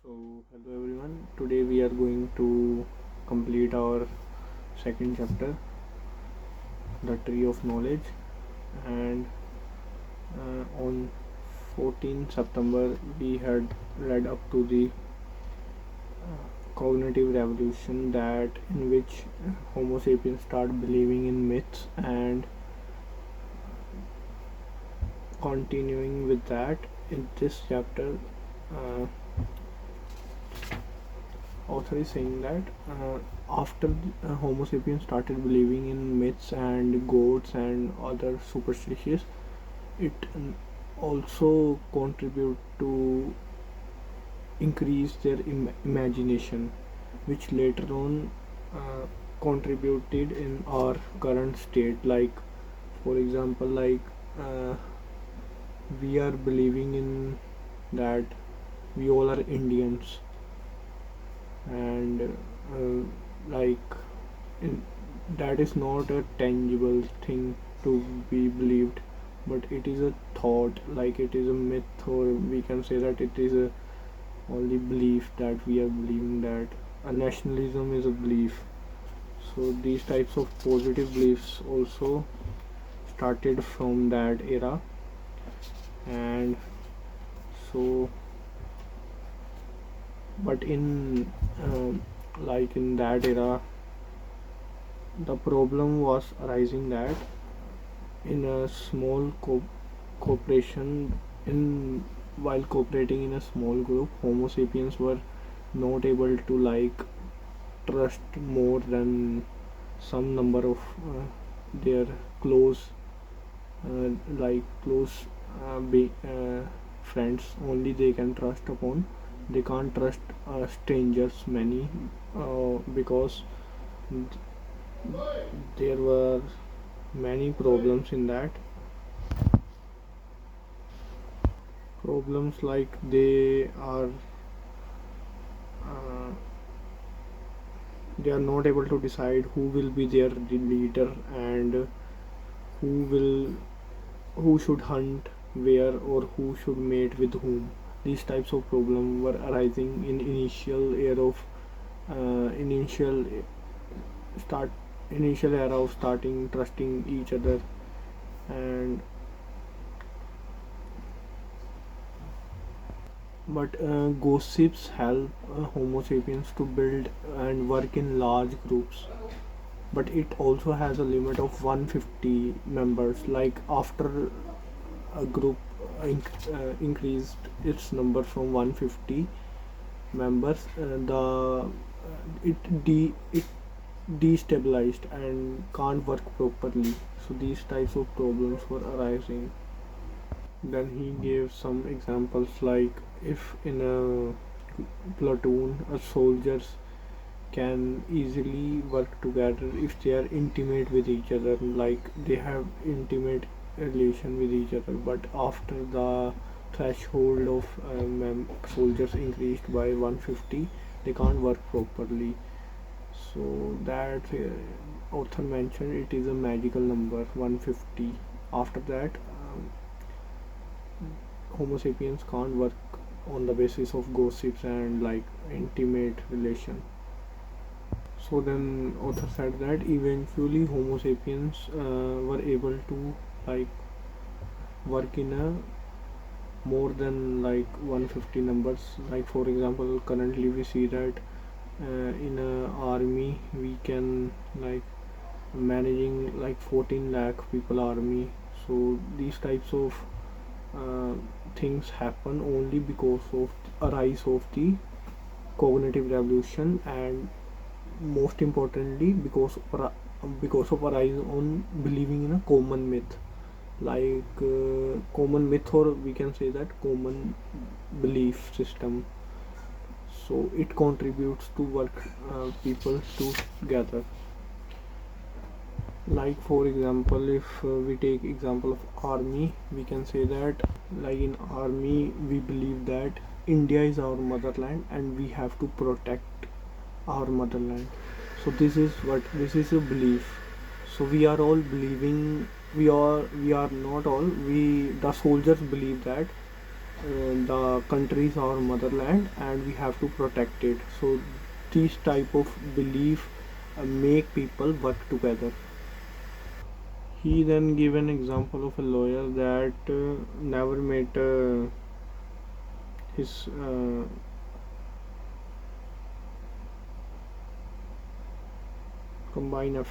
Hello everyone. Today we are going to complete our second chapter, The Tree of Knowledge, and on 14 September we had read up to the cognitive revolution, that in which Homo sapiens start believing in myths, and continuing with that in this chapter. Uh, Author is saying that after Homo sapiens started believing in myths and gods and other superstitions, it also contribute to increase their imagination, which later on contributed in our current state. Like, for example, uh, we are believing in that we all are Indians, and like in, that is not a tangible thing to be believed, but it is a thought, like it is a myth, or we can say that it is a only belief that we are believing that a nationalism is a belief. So these types of positive beliefs also started from that era. And so, but in in that era, the problem was arising that in a small cooperation, in while cooperating in a small group, Homo sapiens were not able to trust more than some number of their close close friends only they can trust upon. They can't trust strangers many, because there were many problems in that. Problems like uh, they are not able to decide who will be their leader, and who will who should hunt where, or who should mate with whom. These types of problems were arising in initial start initial era of starting trusting each other. And but gossips help Homo sapiens to build and work in large groups, but it also has a limit of 150 members. Like, after a group increased its number from 150 members, the it destabilized and can't work properly. So these types of problems were arising. Then he gave some examples, like if in a platoon a soldiers can easily work together if they are intimate with each other, like they have intimate relation with each other. But after the threshold of soldiers increased by 150, they can't work properly. So that author mentioned it is a magical number 150. After that, Homo sapiens can't work on the basis of gossips and intimate relation. So then author said that eventually Homo sapiens were able to like work in a more than 150 numbers. Like, for example, currently we see that in a army we can managing 14 lakh people army. So these types of uh, things happen only because of a rise of the cognitive revolution, and most importantly because of a rise on believing in a common myth, common myth, or we can say that common belief system. So it contributes to work people together. Like, for example, if we take example of army, we can say that in army we believe that India is our motherland and we have to protect our motherland. So this is a belief. So we are all believing, we are not all, we the soldiers believe that the country is our motherland and we have to protect it. So these type of belief make people work together. He then gave an example of a lawyer that never met his combine of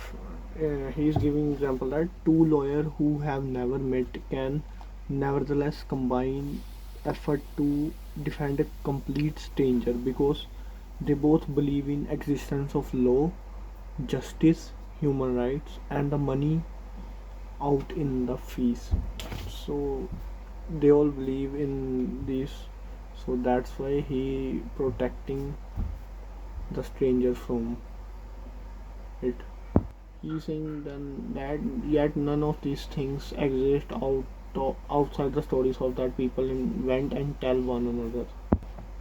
he is giving example that two lawyers who have never met can nevertheless combine effort to defend a complete stranger because they both believe in existence of law, justice, human rights, and the money out in the fees. So they all believe in this, so that's why he protecting the stranger from it. He's saying then that yet none of these things exist outside the stories of that people invent and tell one another.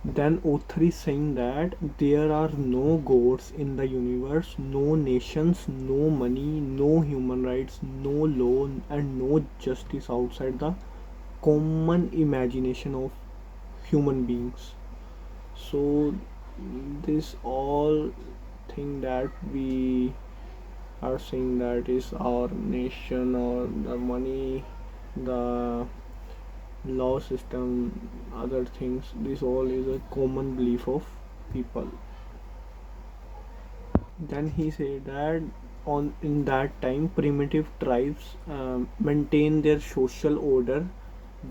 Then author is saying that there are no gods in the universe, no nations, no money, no human rights, no law, and no justice outside the common imagination of human beings. So this all thing that we are saying that is our nation or the money, the law system, other things, this all is a common belief of people. Then he said that on in that time primitive tribes maintain their social order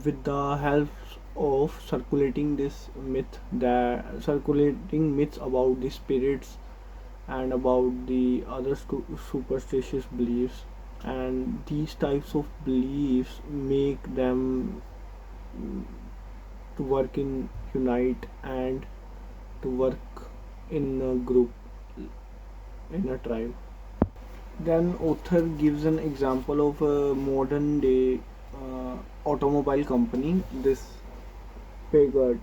with the help of circulating myths about the spirits and about the other superstitious beliefs, and these types of beliefs make them to work in unite and to work in a group, in a tribe. Then author gives an example of a modern day automobile company, this Peugeot.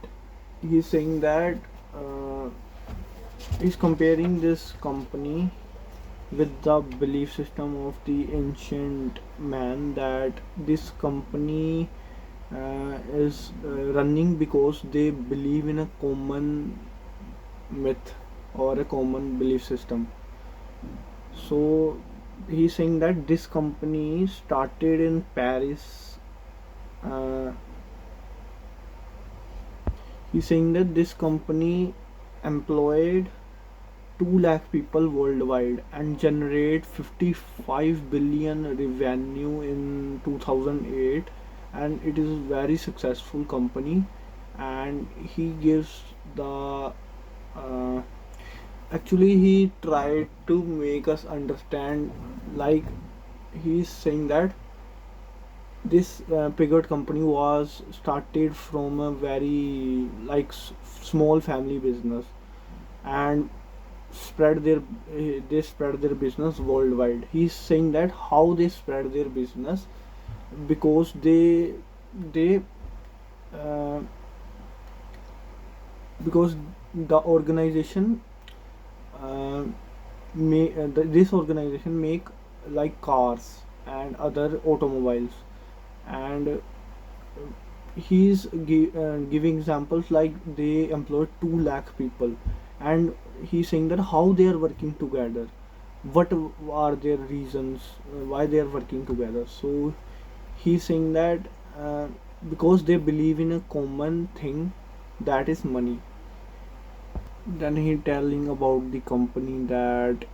He's saying that uh, he's comparing this company with the belief system of the ancient man, that this company is running because they believe in a common myth or a common belief system. So he's saying that this company started in Paris. Uh, he's saying that this company employed 2 lakh people worldwide and generate 55 billion revenue in 2008, and it is a very successful company. And he gives the uh, actually he tried to make us understand, like he's saying that this Peugeot company was started from a very like small family business and spread their they spread their business worldwide. He's saying that how they spread their business because they uh, because the organization uh, this organization make like cars and other automobiles, and giving examples like they employ 2 lakh people, and he's saying that how they are working together, what are their reasons why they are working together. So he's saying that uh, because they believe in a common thing, that is money. Then he telling about the company that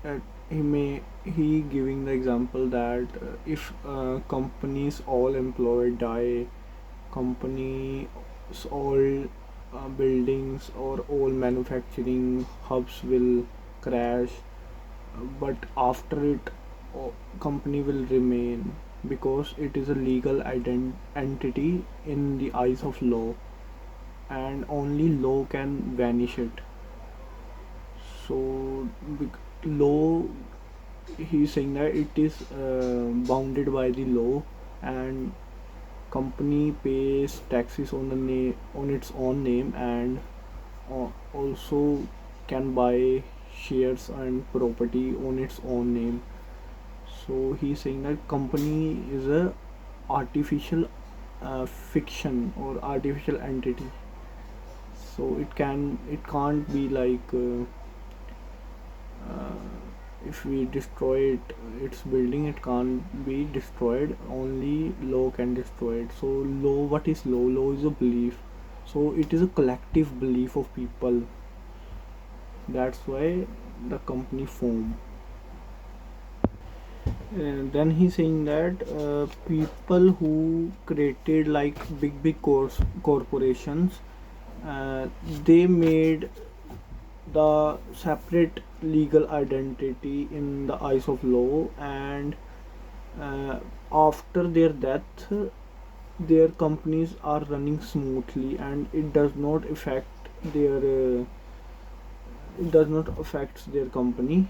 uh, he giving the example that if companies all employee die, companies all buildings or all manufacturing hubs will crash, but after it company will remain because it is a legal entity in the eyes of law, and only law can vanish it. So law, he's saying that it is bounded by the law, and company pays taxes on the name on its own name, and also can buy shares and property on its own name. So he's saying that company is a artificial fiction or artificial entity. So it can't be like if we destroy its building, it can't be destroyed. Only law can destroy it. So law, what is law? Law is a belief. So it is a collective belief of people. That's why the company form. Then he's saying that people who created like big corporations, uh, they made the separate legal identity in the eyes of law, and uh, after their death their companies are running smoothly, and their uh, it does not affect their company,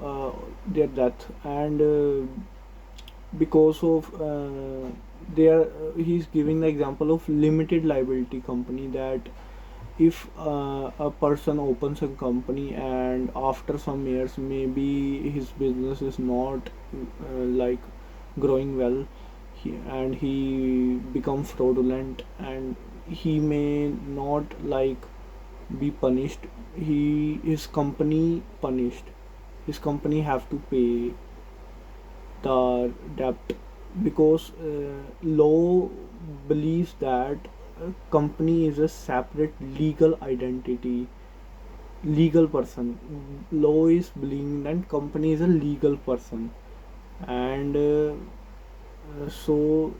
uh, their death. And because of he's giving the example of limited liability company, that if a person opens a company and after some years maybe his business is not like growing well, and he becomes fraudulent, and he may not like be punished, his company punished, his company have to pay the debt, because law believes that a company is a separate legal identity, legal person. Law is believing that company is a legal person, and so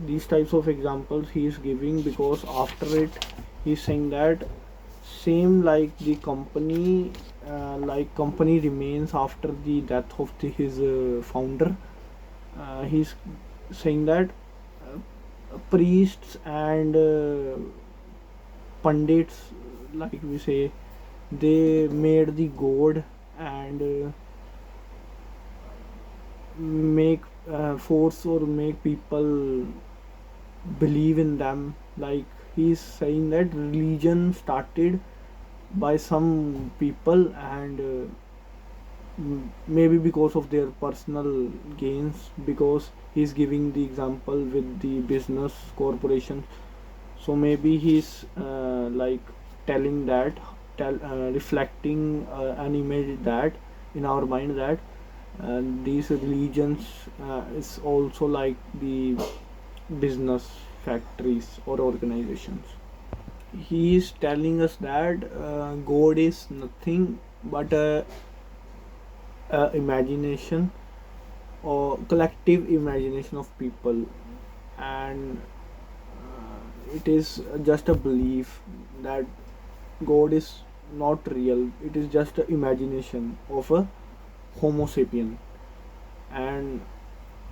these types of examples he is giving, because after it he's saying that same like the company, like company remains after the death of his founder. He's saying that priests and pundits, like we say, they made the god, and make force or make people believe in them. Like he's saying that religion started by some people, and maybe because of their personal gains, because he's giving the example with the business corporation. So maybe he's like telling that, reflecting an image that in our mind, that these religions is also like the business factories or organizations. He is telling us that god is nothing but a imagination or collective imagination of people, and it is just a belief that god is not real, it is just an imagination of a homo sapien. And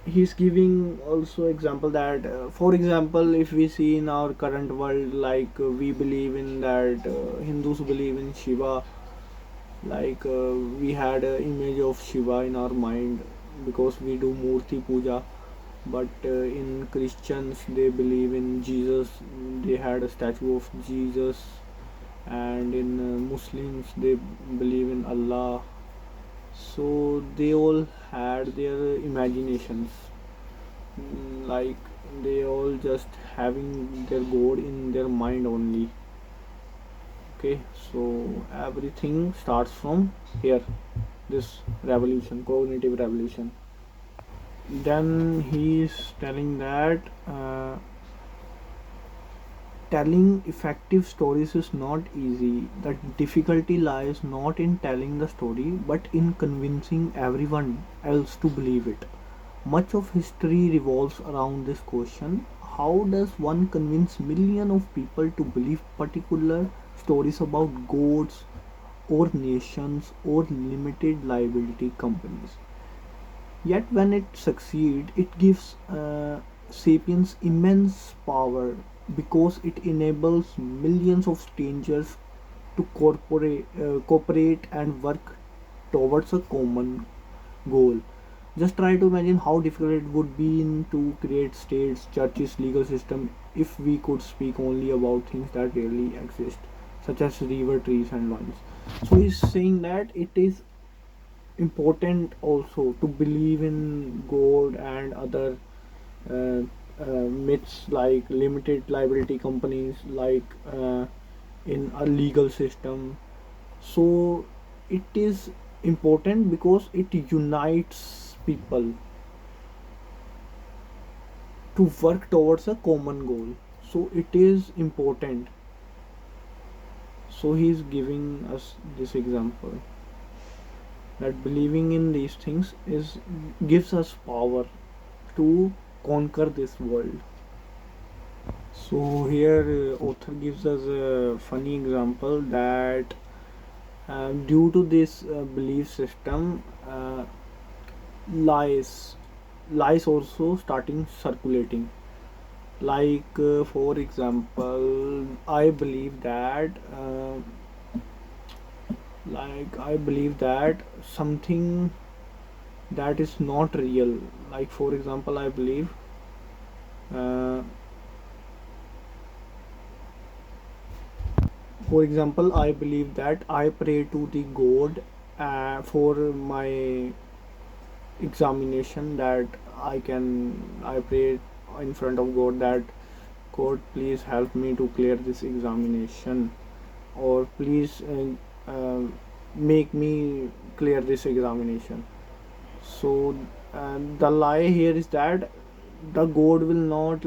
he's giving also example that for example, if we see in our current world, like we believe in that hindus believe in shiva, like we had an image of shiva in our mind because we do murti puja. But in christians they believe in jesus, they had a statue of jesus. And in muslims they believe in allah. So they all had their imaginations. Like they all just having their god in their mind only. Okay, so everything starts from here, this revolution, cognitive revolution. Then he is telling that telling effective stories is not easy. The difficulty lies not in telling the story but in convincing everyone else to believe it. Much of history revolves around this question: how does one convince millions of people to believe particular stories about gods or nations or limited liability companies? Yet, when it succeeds, it gives sapiens immense power because it enables millions of strangers to cooperate and work towards a common goal. Just try to imagine how difficult it would be to create states, churches, legal system if we could speak only about things that really exist, such as river, trees, and lines. So he's saying that it is important also to believe in God and other uh, myths like limited liability companies, like in a legal system. So it is important because it unites people to work towards a common goal. So it is important. So he is giving us this example that believing in these things is gives us power to conquer this world. So here author gives us a funny example that due to this belief system, lies lies also starting circulating. Like for example, I believe that something that is not real. Like for example, uh, I believe that I pray to the god for my examination, that I pray in front of god that god, please help me to clear this examination, or please make me clear this examination. So the lie here is that the god will not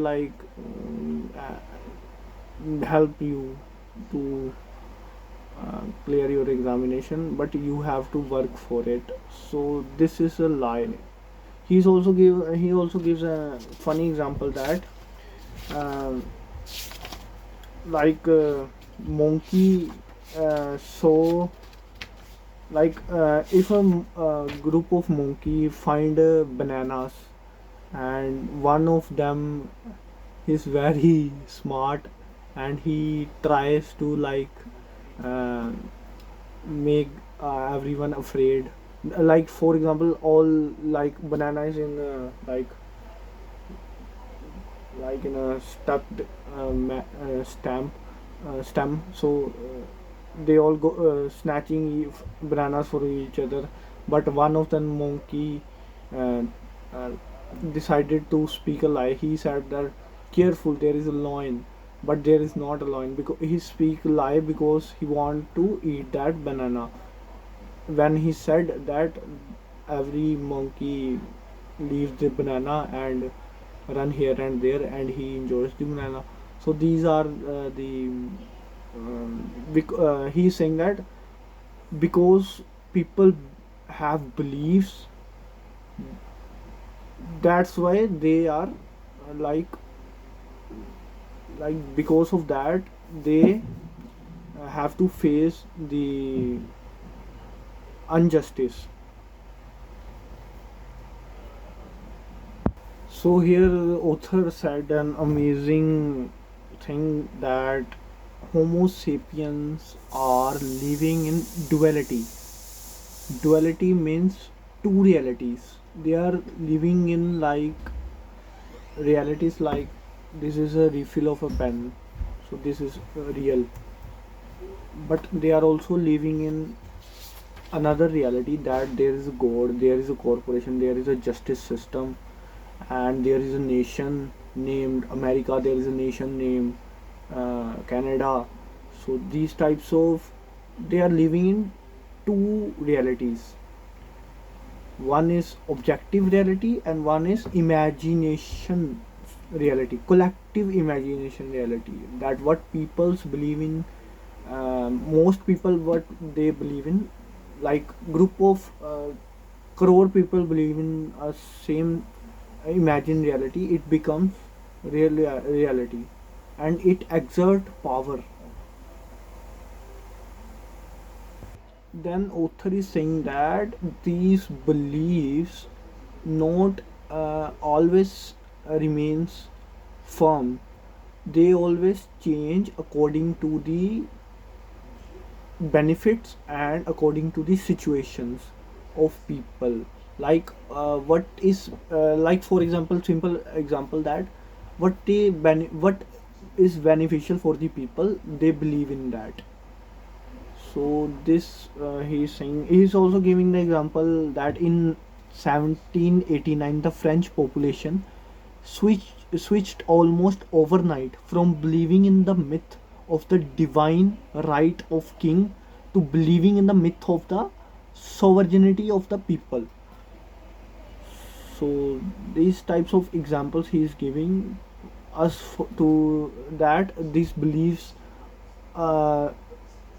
help you to clear your examination, but you have to work for it. So this is a lie. He also gives a funny example that um, monkey so if group of monkey find bananas, and one of them is very smart, and he tries to uh, make everyone afraid. Like for example, all like bananas in in a stucked stem. So they all go bananas for each other, but one of the monkey uh, uh, decided to speak a lie. He said that careful, there is a lion, but there is not a lion, because he speak lie because he want to eat that banana. When he said that, every monkey leaves the banana and run here and there, and he enjoys the banana. So these are he's saying that because people have beliefs, that's why they are like because of that they have to face the injustice. So here the author said an amazing thing, that Homo sapiens are living in duality. Duality means two realities. They are living in realities like this is a refill of a pen, so this is real. But they are also living in another reality, that there is a god, there is a corporation, there is a justice system, and there is a nation named America, there is a nation named Canada. So these types of, they are living in two realities. One is objective reality and one is imagination reality, collective imagination reality. That what peoples believe in, most people what they believe in, like group of crore people believe in a same imagined reality, it becomes reality, and it exert power. Then author is saying that these beliefs not always remains firm. They always change according to the benefits and according to the situations of people. What is like for example, simple example, that what is beneficial for the people, they believe in that. So this he's saying, he's also giving the example that in 1789 the French population switched switched almost overnight from believing in the myth of the divine right of king to believing in the myth of the sovereignty of the people. So these types of examples he is giving us to that these beliefs uh,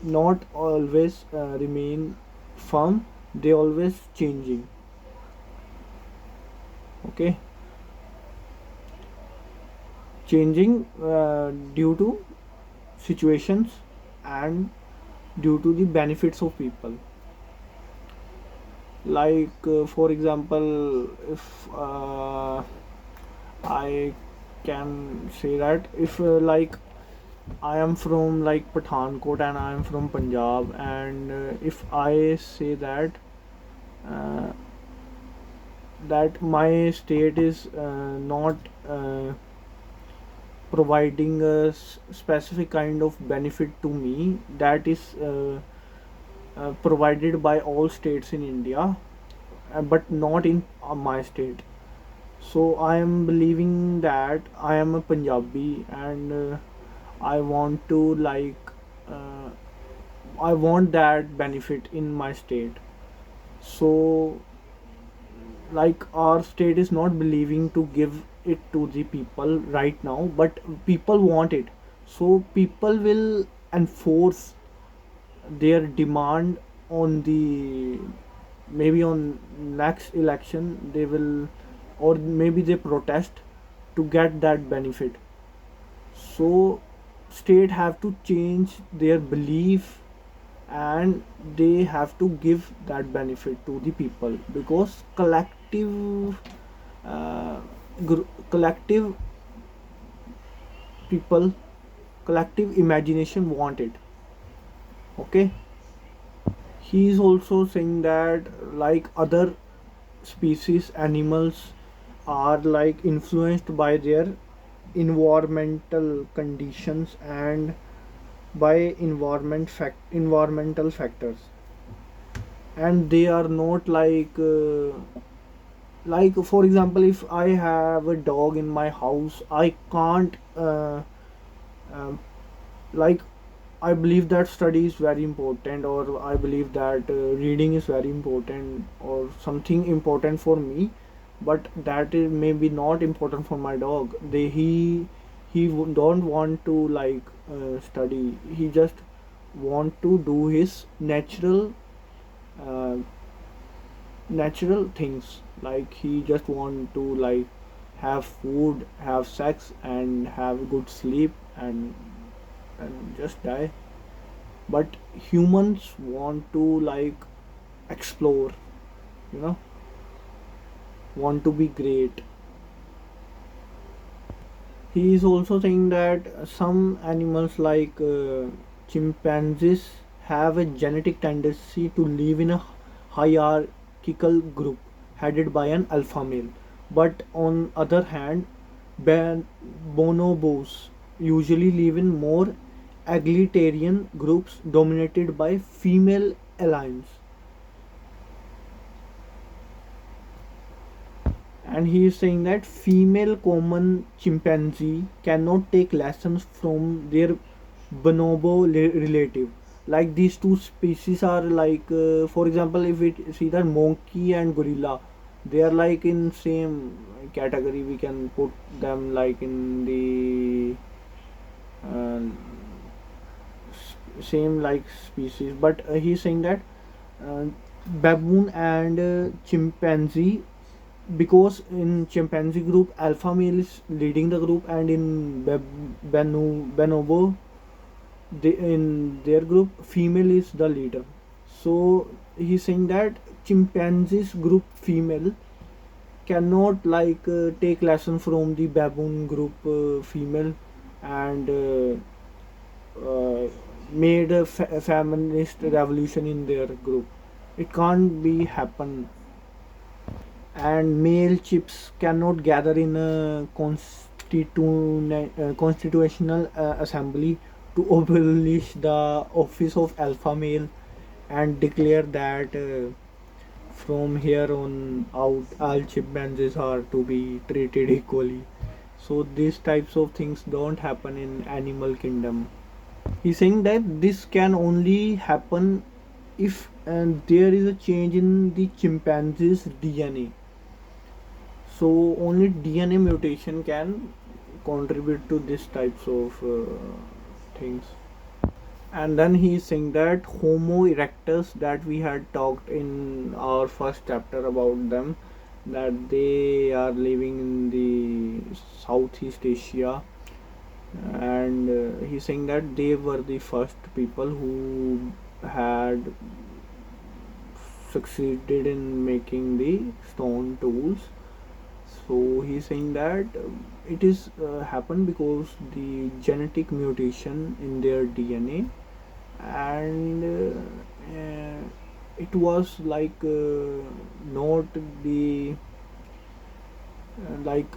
not always remain firm, they always changing. Okay, changing due to situations and due to the benefits of people. Like for example, if I can say that if I am from like Pathankot and I am from Punjab, and if I say uh, that my state is not providing a specific kind of benefit to me that is provided by all states in India, but not in my state. So I am believing that I am a Punjabi, and I want to uh, I want that benefit in my state. So like our state is not believing to give it to the people right now, but people want it. So people will enforce their demand on the, maybe on next election they will, or maybe they protest to get that benefit. So state have to change their belief, and they have to give that benefit to the people, because uh, collective people, collective imagination want it. Okay, he is also saying that like other species animals are like influenced by their environmental conditions and by environmental factors, and they are not like for example, if I have a dog in my house, I can't um, like I believe that study is very important, or I believe that reading is very important, or something important for me, but that is maybe not important for my dog. Don't want to study. He just want to do his uh, natural things. Like he just want to have food, have sex, and have good sleep, and just die. But humans want to explore, you know, want to be great. He is also saying that some animals chimpanzees have a genetic tendency to live in a hierarchical group headed by an alpha male, but on other hand, bonobos usually live in more egalitarian groups dominated by female alliance. And he is saying that female common chimpanzee cannot take lessons from their bonobo relative. Like these two species are for example, if we see that monkey and gorilla, they are like in same category. We can put them like in the uh, same like species, but he's saying that uh, baboon and chimpanzee, because in chimpanzee group alpha male is leading the group, and in bonobo, in their group female is the leader. So he's saying that chimpanzees group female cannot take lesson from the baboon group female, and made a feminist revolution in their group. It can't be happen. And male chips cannot gather in a constitutional assembly to abolish the office of alpha male and declare that from here on out all chimpanzees are to be treated equally. So these types of things don't happen in animal kingdom. He's saying that this can only happen if there is a change in the chimpanzee's DNA. So only DNA mutation can contribute to this types of things. And then he is saying that Homo erectus, that we had talked in our first chapter about them, that they are living in the Southeast Asia, and he's saying that they were the first people who had succeeded in making the stone tools. So he's saying that it is happened because the genetic mutation in their DNA, and it was like not the like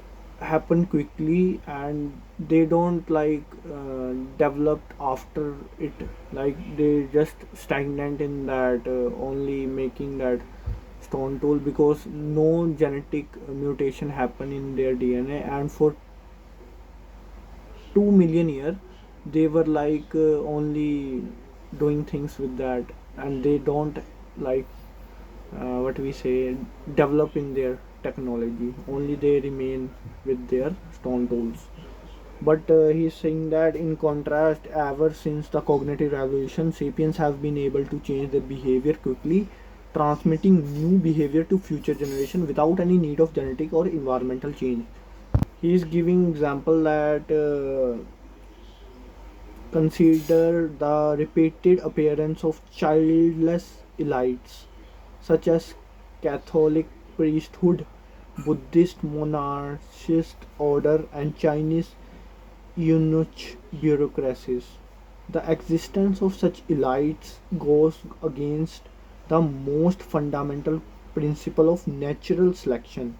happen quickly, and they don't like developed after it, like they just stagnant in that only making that stone tool, because no genetic mutation happen in their DNA, and for 2 million years they were like only doing things with that, and they don't like what we say develop in their technology, only they remain with their stone tools. But he's saying that in contrast, ever since the cognitive revolution, sapiens have been able to change their behavior quickly, transmitting new behavior to future generation without any need of genetic or environmental change. He is giving example that consider the repeated appearance of childless elites such as Catholic priesthood, Buddhist monarchist order, and Chinese eunuch bureaucracies. The existence of such elites goes against the most fundamental principle of natural selection.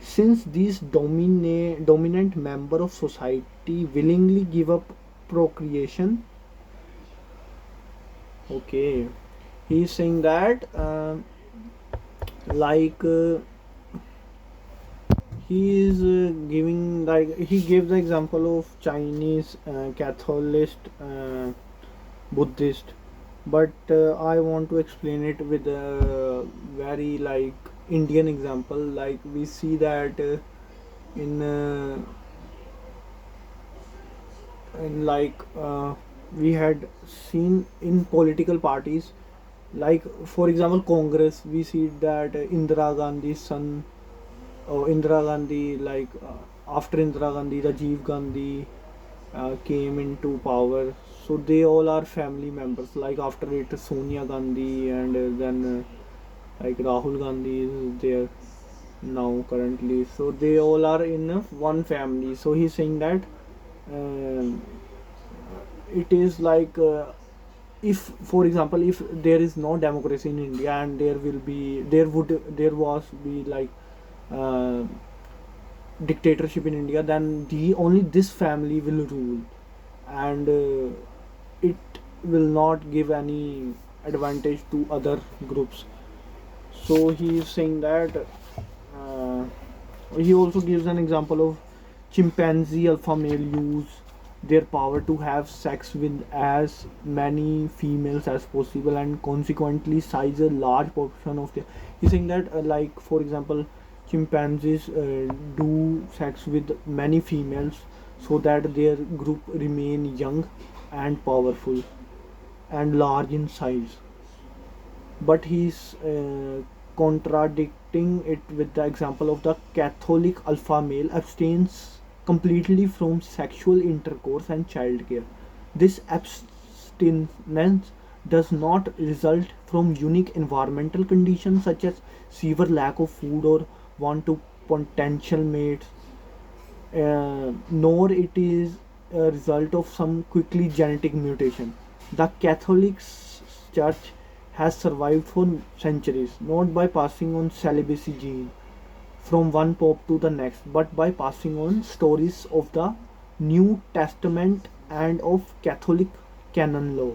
Since these dominant member of society willingly give up procreation, okay, he is saying that like he is giving, like he gave the example of Chinese Catholic Buddhist, but I want to explain it with a very like Indian example. Like we see that in in like we had seen in political parties, like for example Congress, we see that Indira Gandhi's son, or Indira Gandhi, like after Indira Gandhi, Rajiv Gandhi came into power. So they all are family members. Like after it, Sonia Gandhi, and then like Rahul Gandhi is there now currently. So they all are in one family. So he's saying that um, it is like if, for example, if there is no democracy in India, and there was be like uh, dictatorship in India, then the only this family will rule, and it will not give any advantage to other groups. So he is saying that uh, he also gives an example of chimpanzee alpha male use their power to have sex with as many females as possible, and consequently size a large portion of their. He's saying that like for example chimpanzees do sex with many females so that their group remain young and powerful and large in size. But he's contradicting it with the example of the Catholic alpha male abstains completely from sexual intercourse and childcare. This abstinence does not result from unique environmental conditions such as severe lack of food or want to potential mates, nor it is a result of some quickly genetic mutation. The Catholic Church has survived for centuries not by passing on celibacy gene from one pope to the next, but by passing on stories of the New Testament and of Catholic canon law.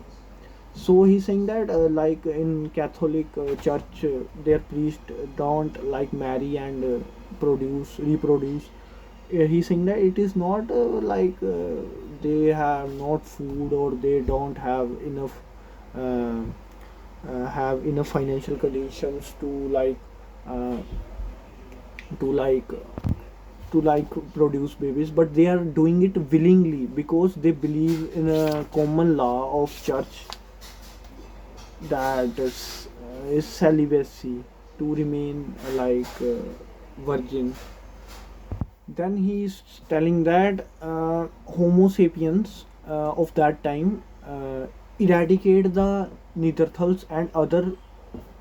So he's saying that like in Catholic church, their priest don't like marry and reproduce. He's saying that it is not like they have not food or they don't uh, have enough financial conditions uh, to like to like produce babies, but they are doing it willingly because they believe in a common law of church that is celibacy, to remain virgin. Then he is telling that Homo sapiens of that time eradicate the Neanderthals and other,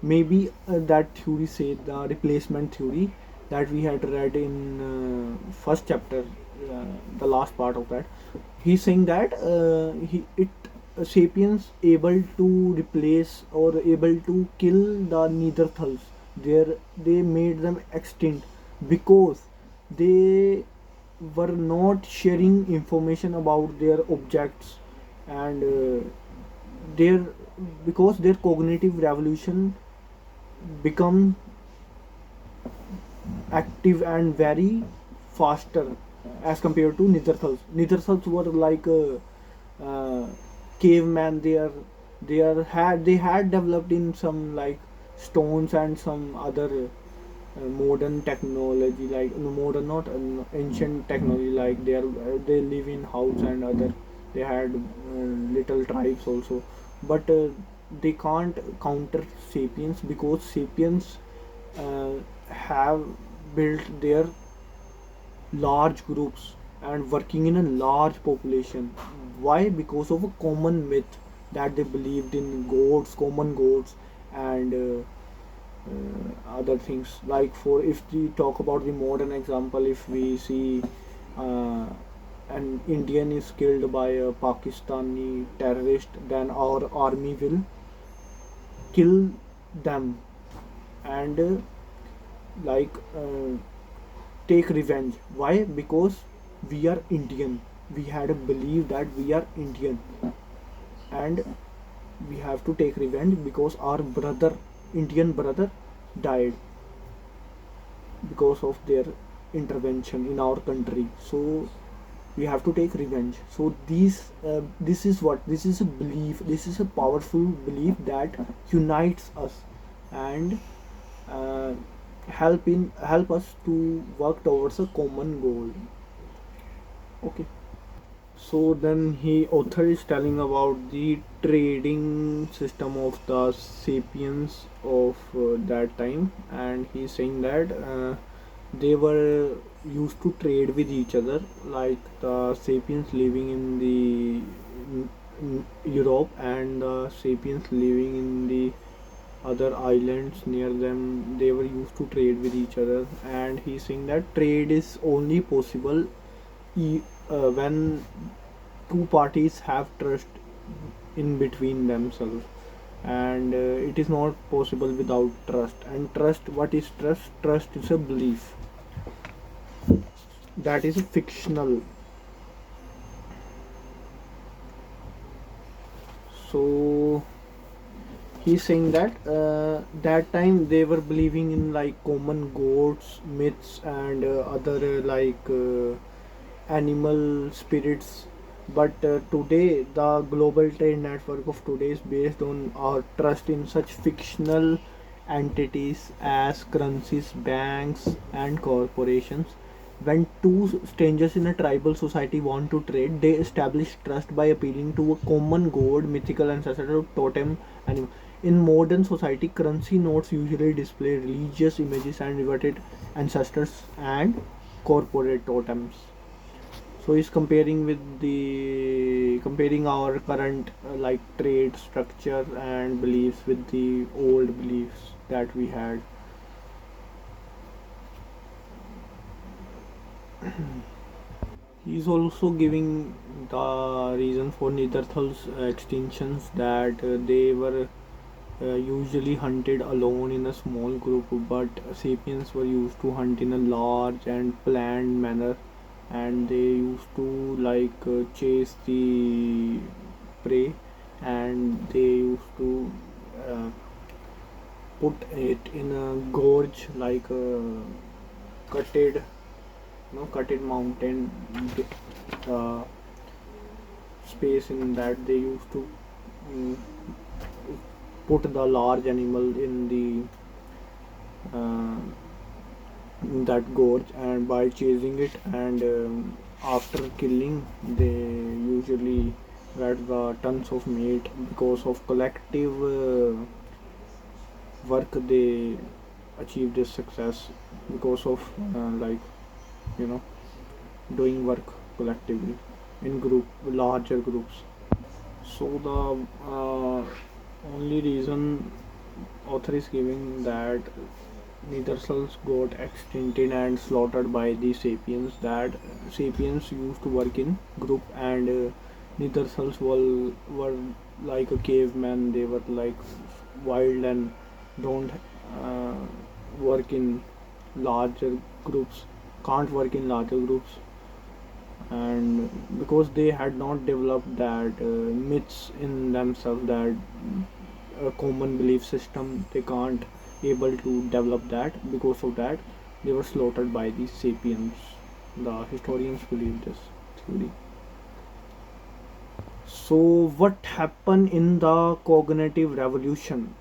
maybe that theory say the replacement theory that we had read in first chapter, the last part of that. He's saying that he it sapiens able to replace or able to kill the Neanderthals. They made them extinct because they were not sharing information about their objects, and their because their cognitive revolution become active and very faster as compared to Neanderthals. Neanderthals were like uh, caveman. They had developed in some like stones and some other modern technology, like no, modern, not ancient technology, like they live in house and other. They had little tribes also, but they can't counter sapiens because sapiens uh, have built their large groups and working in a large population. Why? Because of a common myth that they believed in gods, common gods, and other things. Like, for if we talk about the modern example, if we see uh, an Indian is killed by a Pakistani terrorist, then our army will kill them and like take revenge. Why? Because we are Indian. We had a belief that we are Indian, and we have to take revenge because our brother, Indian brother, died because of their intervention in our country. So we have to take revenge. So this is a belief. This is a powerful belief that unites us and uh, help us to work towards a common goal. Okay. So then he author is telling about the trading system of the sapiens of that time, and he's saying that they were used to trade with each other, like the sapiens living in the Europe and the sapiens living in the other islands near them. They were used to trade with each other, and he's saying that trade is only possible when two parties have trust in between themselves, and it is not possible without trust. And trust, what is trust? Trust is a belief that is fictional. So he's saying that that time they were believing in like common gods, myths, and other animal spirits. But today the global trade network of today is based on our trust in such fictional entities as currencies, banks, and corporations. When two strangers in a tribal society want to trade, they establish trust by appealing to a common god, mythical ancestor, totem animal. In modern society, currency notes usually display religious images and reverted ancestors and corporate totems. So he's comparing our current like trade structure and beliefs with the old beliefs that we had. He's also giving the reason for Neanderthals extinctions, that they were usually hunted alone in a small group, but sapiens were used to hunt in a large and planned manner, and they used to chase the prey, and they used to uh, put it in a gorge, like a cutted, cutted mountain uh, space. In that they used to mm, put the large animal in the uh, in that gorge, and by chasing it, and after killing they usually get the tons of meat. Because of collective work they achieve this success, because of like, you know doing work collectively in larger groups. So the only reason author is giving that Neanderthals got extincted and slaughtered by the sapiens, that sapiens used to work in group, and Neanderthals were like a caveman. They were like wild and don't uh, work in larger groups, can't work in larger groups. And because they had not developed that myths in themselves, that a common belief system, they can't able to develop that. Because of that they were slaughtered by the sapiens. The historians believe this theory. So what happened in the cognitive revolution?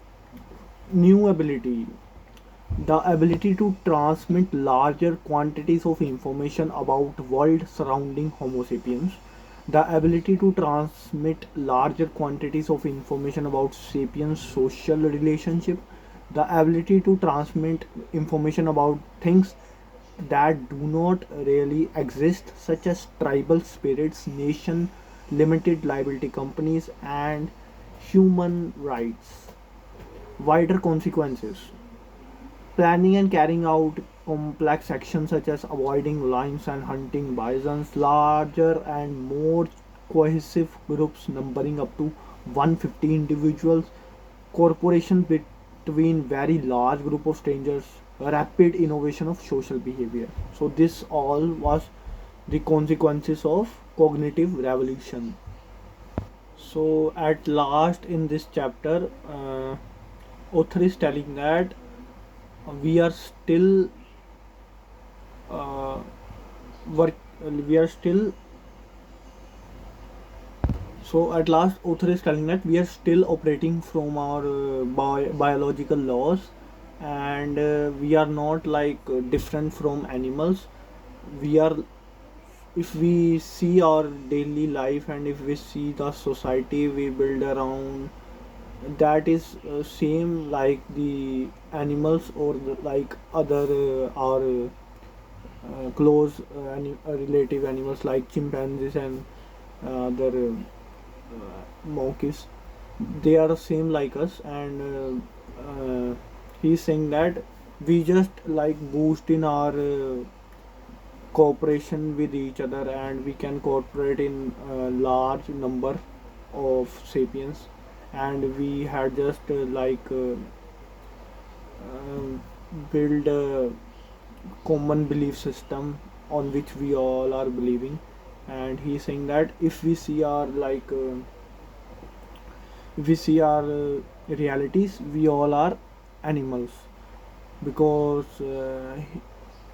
New ability, the ability to transmit larger quantities of information about world surrounding Homo sapiens. The ability to transmit larger quantities of information about sapiens social relationship. The ability to transmit information about things that do not really exist, such as tribal spirits, nation, limited liability companies, and human rights. Wider consequences: planning and carrying out complex actions such as avoiding lions and hunting bisons. Larger and more cohesive groups numbering up to 150 individuals. Corporation between very large group of strangers. Rapid innovation of social behavior. So this all was the consequences of cognitive revolution. So at last in this chapter, author is telling that we are still uh, work we are still so at last author is telling that we are still operating from our biological laws, and we are not like different from animals. We are, if we see our daily life and if we see the society we build around, that is same like the animals, or like other our close relative animals like chimpanzees and other monkeys. They are the same like us, and he's saying that we just like boost in our cooperation with each other, and we can cooperate in a large number of sapiens. And we had just um, build a common belief system on which we all are believing. And he's saying that if we see our realities, we all are animals. Because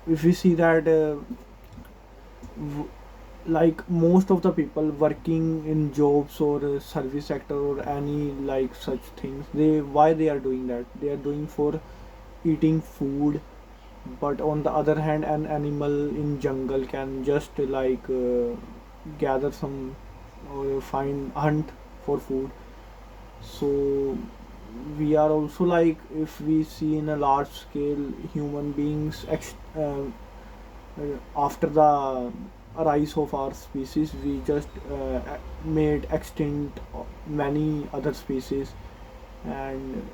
if we see that w- like most of the people working in jobs or service sector or any like such things, they why they are doing that, they are doing for eating food. But on the other hand, an animal in jungle can just gather some or find hunt for food. So we are also like, if we see in a large scale, human beings after the rise of our species, we just made extinct many other species. And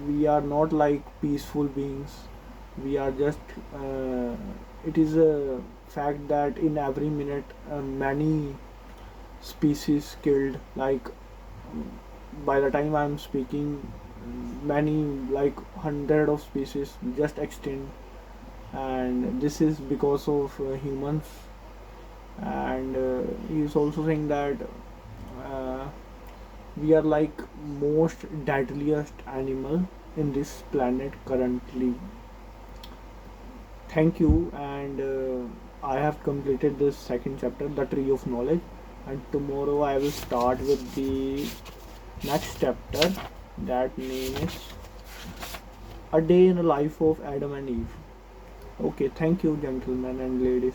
we are not like peaceful beings. We are just it is a fact that in every minute many species killed, like by the time I'm speaking, many like hundred of species just extinct. And this is because of humans. And he's also saying that uh, We are like most deadliest animal in this planet currently. Thank you, and I have completed this second chapter, the tree of knowledge, and tomorrow I will start with the next chapter. That name is a day in the life of Adam and Eve. Okay, thank you, gentlemen and ladies.